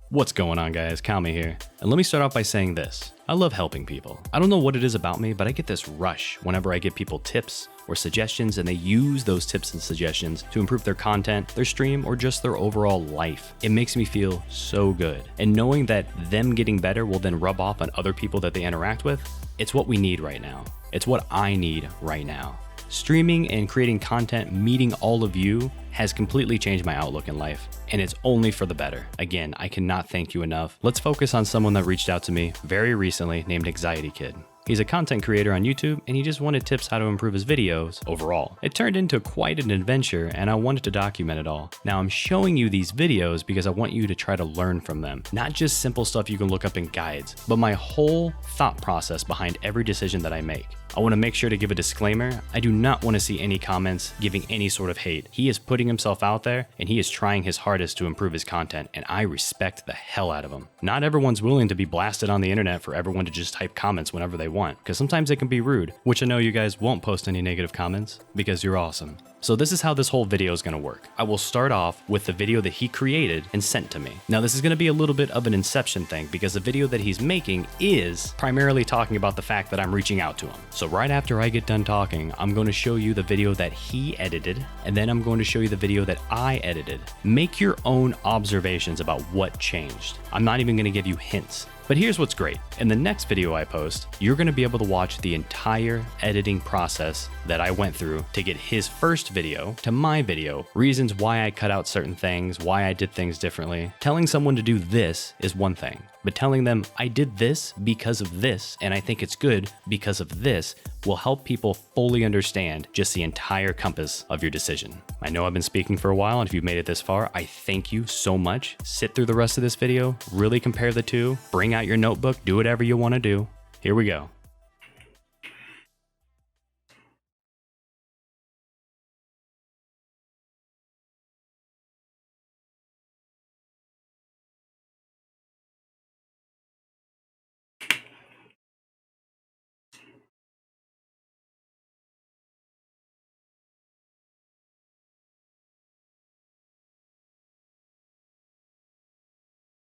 What's going on, guys? Kami here. And let me start off by saying this. I love helping people. I don't know what it is about me, but I get this rush whenever I give people tips or suggestions and they use those tips and suggestions to improve their content, their stream, or just their overall life. It makes me feel so good. And knowing that them getting better will then rub off on other people that they interact with, it's what we need right now. It's what I need right now. Streaming and creating content, meeting all of you, has completely changed my outlook in life, and it's only for the better. Again, I cannot thank you enough. Let's focus on someone that reached out to me very recently named Anxiety Kid. He's a content creator on YouTube, and he just wanted tips how to improve his videos overall. It turned into quite an adventure, and I wanted to document it all. Now I'm showing you these videos because I want you to try to learn from them. Not just simple stuff you can look up in guides, but my whole thought process behind every decision that I make. I want to make sure to give a disclaimer. I do not want to see any comments giving any sort of hate. He is putting himself out there and he is trying his hardest to improve his content, and I respect the hell out of him. Not everyone's willing to be blasted on the internet for everyone to just type comments whenever they want, because sometimes it can be rude, which I know you guys won't post any negative comments because you're awesome. So this is how this whole video is going to work. I will start off with the video that he created and sent to me. Now this is going to be a little bit of an inception thing because the video that he's making is primarily talking about the fact that I'm reaching out to him. So right after I get done talking, I'm going to show you the video that he edited, and then I'm going to show you the video that I edited. Make your own observations about what changed. I'm not even going to give you hints. But here's what's great. In the next video I post, you're gonna be able to watch the entire editing process that I went through to get his first video to my video, reasons why I cut out certain things, why I did things differently. Telling someone to do this is one thing, but telling them I did this because of this, and I think it's good because of this, will help people fully understand just the entire compass of your decision. I know I've been speaking for a while, and if you've made it this far, I thank you so much. Sit through the rest of this video, really compare the two, bring out your notebook, do whatever you want to do. Here we go.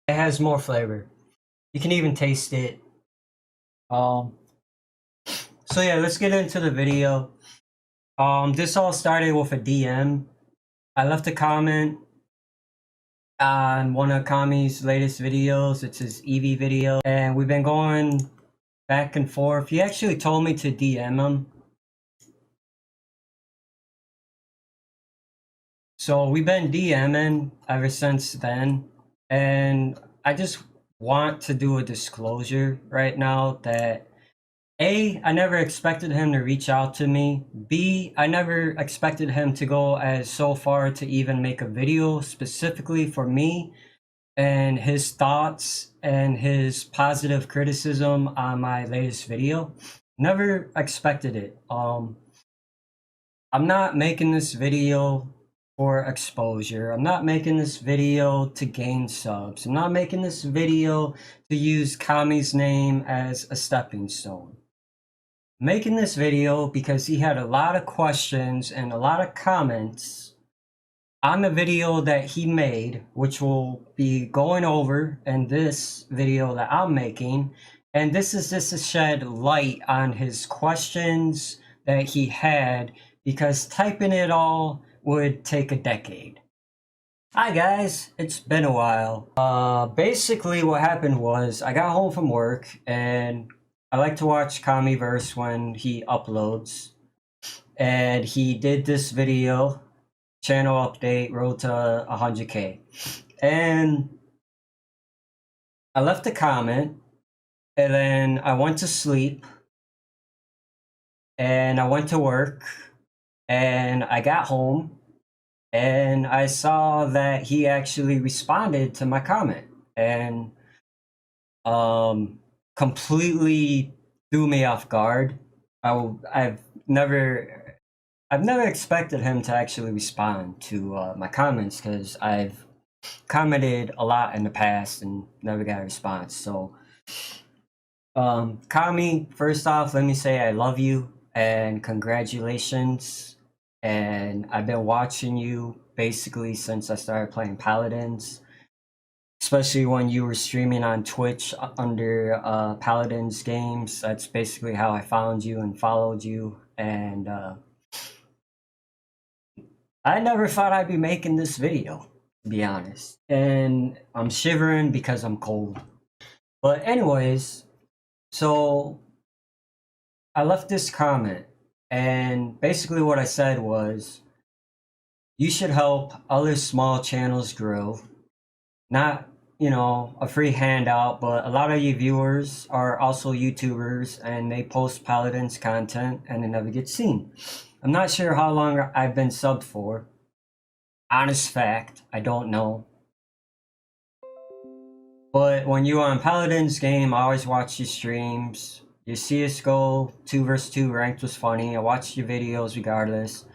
It has more flavor. You can even taste it. So yeah, let's get into the video. This all started with a DM. I left a comment on one of Kami's latest videos. It's his EV video, and we've been going back and forth. He actually told me to DM him. So we've been DMing ever since then, and I just want to do a disclosure right now that A, I never expected him to reach out to me. B, I never expected him to go as so far to even make a video specifically for me and his thoughts and his positive criticism on my latest video. Never expected it. I'm not making this video for exposure. I'm not making this video to gain subs. I'm not making this video to use Kami's name as a stepping stone. Making this video because he had a lot of questions and a lot of comments on the video that he made, which will be going over in this video that I'm making. And this is just to shed light on his questions that he had, because typing it all would take a decade. Hi guys, it's been a while. Basically what happened was I got home from work, and I like to watch KamiVS when he uploads, and he did this video, channel update, road to 100K, and I left a comment, and then I went to sleep, and I went to work, and I got home, and I saw that he actually responded to my comment, and completely threw me off guard. I've never expected him to actually respond to my comments, because I've commented a lot in the past and never got a response. So Kami, first off, let me say I love you and congratulations. And I've been watching you basically since I started playing Paladins. especially when you were streaming on Twitch under Paladins Games. That's basically how I found you and followed you. And I never thought I'd be making this video, to be honest. And I'm shivering because I'm cold. But anyways, so I left this comment, and basically what I said was, you should help other small channels grow. Not, you know, a free handout, but a lot of you viewers are also YouTubers and they post Paladins content and it never gets seen. I'm not sure how long I've been subbed for. Honest fact, I don't know. But when you're on Paladins game, I always watch your streams. Your CSGO 2 vs 2 ranked was funny. I watched your videos regardless.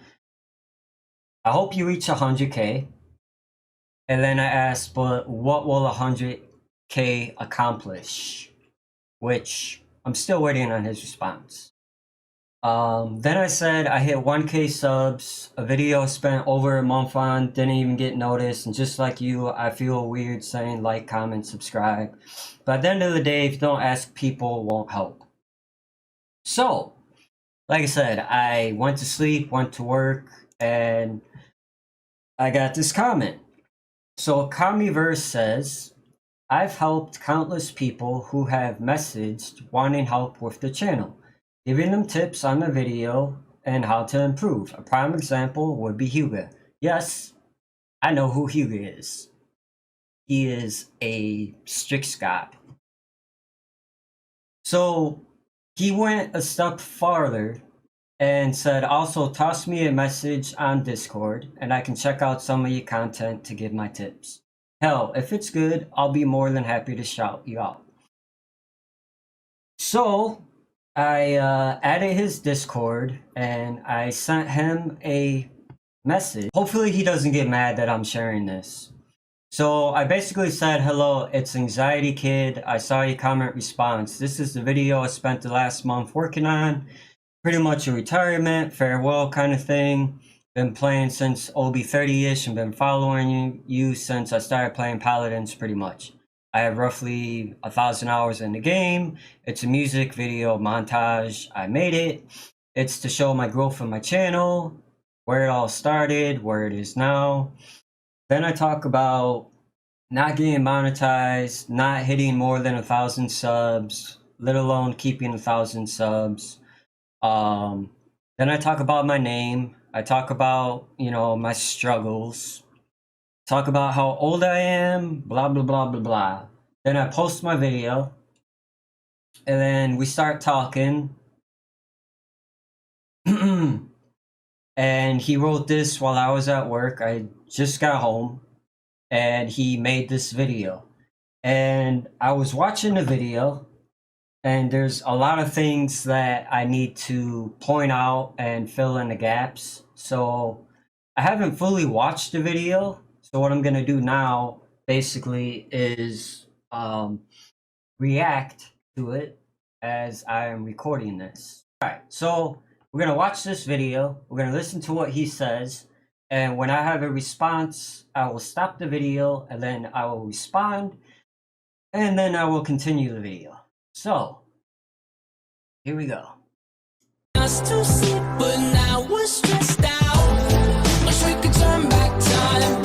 I hope you reach 100k. And then I asked, but what will 100k accomplish? Which I'm still waiting on his response. Then I said I hit 1k subs, a video I spent over a month on, didn't even get noticed, and just like you, I feel weird saying like, comment, subscribe. But at the end of the day, if you don't ask people, it won't help. So, like I said, I went to sleep, went to work, and I got this comment. So KamiVS says, I've helped countless people who have messaged wanting help with the channel, giving them tips on the video and how to improve. A prime example would be Hugo. Yes, I know who Hugo is. He is a strict Scot. So he went a step farther and said, also toss me a message on Discord and I can check out some of your content to give my tips. Hell, if it's good, I'll be more than happy to shout you out. So I added his Discord and I sent him a message. Hopefully he doesn't get mad that I'm sharing this. So I basically said, hello, it's Anxiety Kid. I saw your comment response. This is the video I spent the last month working on. Pretty much a retirement, farewell kind of thing. Been playing since OB30-ish and been following you since I started playing Paladins pretty much. I have roughly 1,000 hours in the game. It's a music video montage. I made it. It's to show my growth on my channel, where it all started, where it is now. Then I talk about not getting monetized, not hitting more than 1,000 subs, let alone keeping 1,000 subs. Then I talk about my name. I talk about, you know, my struggles. Talk about how old I am, blah, blah, blah, blah, blah. Then I post my video. And then we start talking. And he wrote this while I was at work. I just got home. And he made this video. And I was watching the video. And there's a lot of things that I need to point out and fill in the gaps. So I haven't fully watched the video. So what I'm going to do now basically is react to it as I am recording this. All right, so we're going to watch this video. We're going to listen to what he says. And when I have a response, I will stop the video and then I will respond. And then I will continue the video. So, here we go. Us to sleep, but now we're stressed out. Wish we could turn back time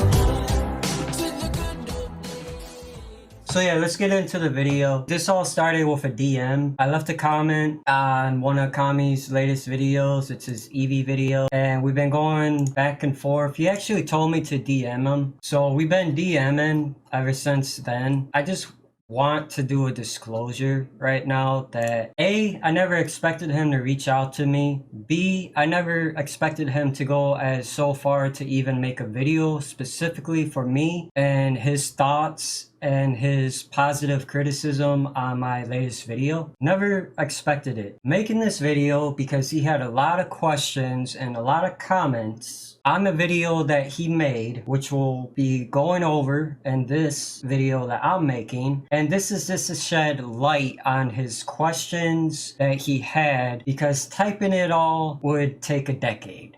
to the good old days. So yeah, let's get into the video. This all started with a DM. I left a comment on one of Kami's latest videos. It's his EV video. And we've been going back and forth. He actually told me to DM him. So we've been DMing ever since then. I just want to do a disclosure right now that A, I never expected him to reach out to me. B, I never expected him to go as so far to even make a video specifically for me and his thoughts and his positive criticism on my latest video. Never expected it. Making this video because he had a lot of questions and a lot of comments on the video that he made, which will be going over in this video that I'm making. And this is just to shed light on his questions that he had, because typing it all would take a decade.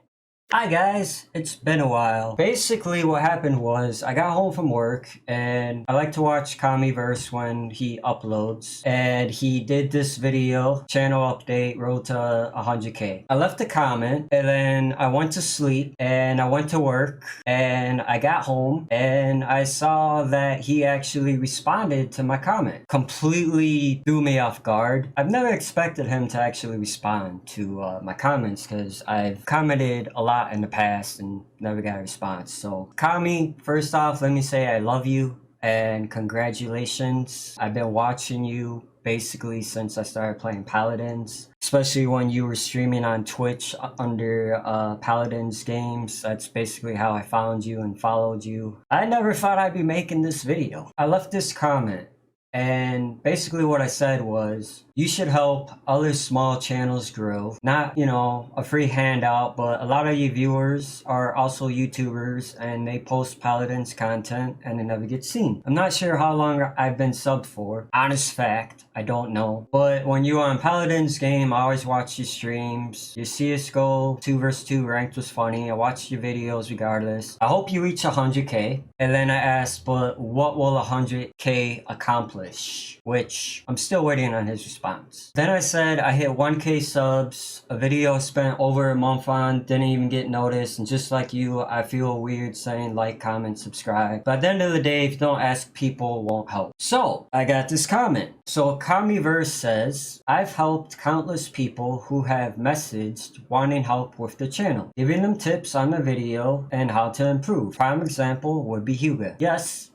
Hi guys, it's been a while. Basically what happened was I got home from work and I like to watch KamiVS when he uploads, and he did this video, channel update, road to 100k. I left a comment and then I went to sleep and I went to work and I got home and I saw that he actually responded to my comment. Completely threw me off guard. I've never expected him to actually respond to my comments because I've commented a lot in the past and never got a response. So Kami, first off, let me say I love you and congratulations. I've been watching you basically since I started playing Paladins, especially when you were streaming on Twitch under Paladins games. That's basically how I found you and followed you. I never thought I'd be making this video. I left this comment and basically what I said was, you should help other small channels grow. Not, you know, a free handout, but a lot of you viewers are also YouTubers and they post Paladins content and it never gets seen. I'm not sure how long I've been subbed for. Honest fact, I don't know. But when you are on Paladins game, I always watch your streams. Your CSGO 2 vs 2 ranked was funny. I watched your videos regardless. I hope you reach 100k. And then I asked, but what will 100k accomplish? Which I'm still waiting on his response. Then I said I hit 1k subs, a video I spent over a month on, didn't even get noticed, and just like you, I feel weird saying like, comment, subscribe. But at the end of the day, if you don't ask people, won't help. So I got this comment. So KamiVS says, I've helped countless people who have messaged wanting help with the channel, giving them tips on the video and how to improve. Prime example would be Hugo. Yes,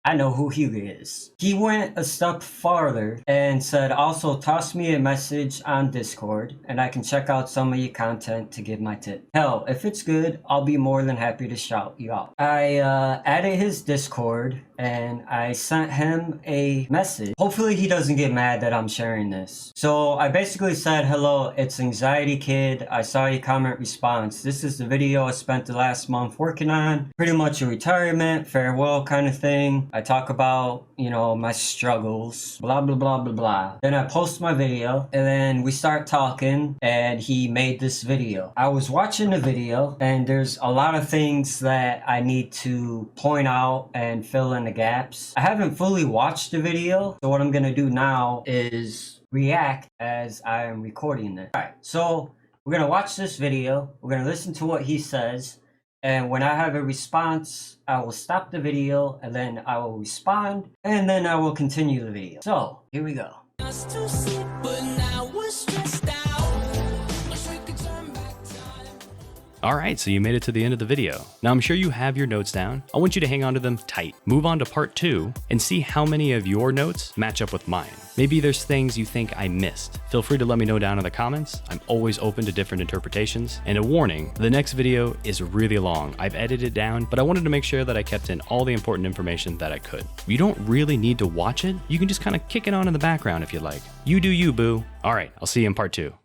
I know who Hugo is. He went a step farther and said, also toss me a message on Discord and I can check out some of your content to give my tip. Hell, if it's good, I'll be more than happy to shout you out. I added his Discord and I sent him a message. Hopefully he doesn't get mad that I'm sharing this. So I basically said, hello, it's Anxiety Kid. I saw your comment response. This is the video I spent the last month working on. Pretty much a retirement, farewell kind of thing. I talk about, you know, my struggles, blah, blah, blah, blah, blah. Then I post my video and then we start talking and he made this video. I was watching the video and there's a lot of things that I need to point out and fill in the gaps. I haven't fully watched the video, so what I'm gonna do now is react as I am recording this. Alright, so we're gonna watch this video, we're gonna listen to what he says, and when I have a response, I will stop the video and then I will respond and then I will continue the video. So here we go. Just to sleep, but now we're stressed out. Wish we could turn back time. All right, so you made it to the end of the video. Now I'm sure you have your notes down. I want you to hang on to them tight. Move on to part 2 and see how many of your notes match up with mine. Maybe there's things you think I missed. Feel free to let me know down in the comments. I'm always open to different interpretations. And a warning, the next video is really long. I've edited it down, but I wanted to make sure that I kept in all the important information that I could. You don't really need to watch it. You can just kind of kick it on in the background if you like. You do you, boo. All right, I'll see you in part 2.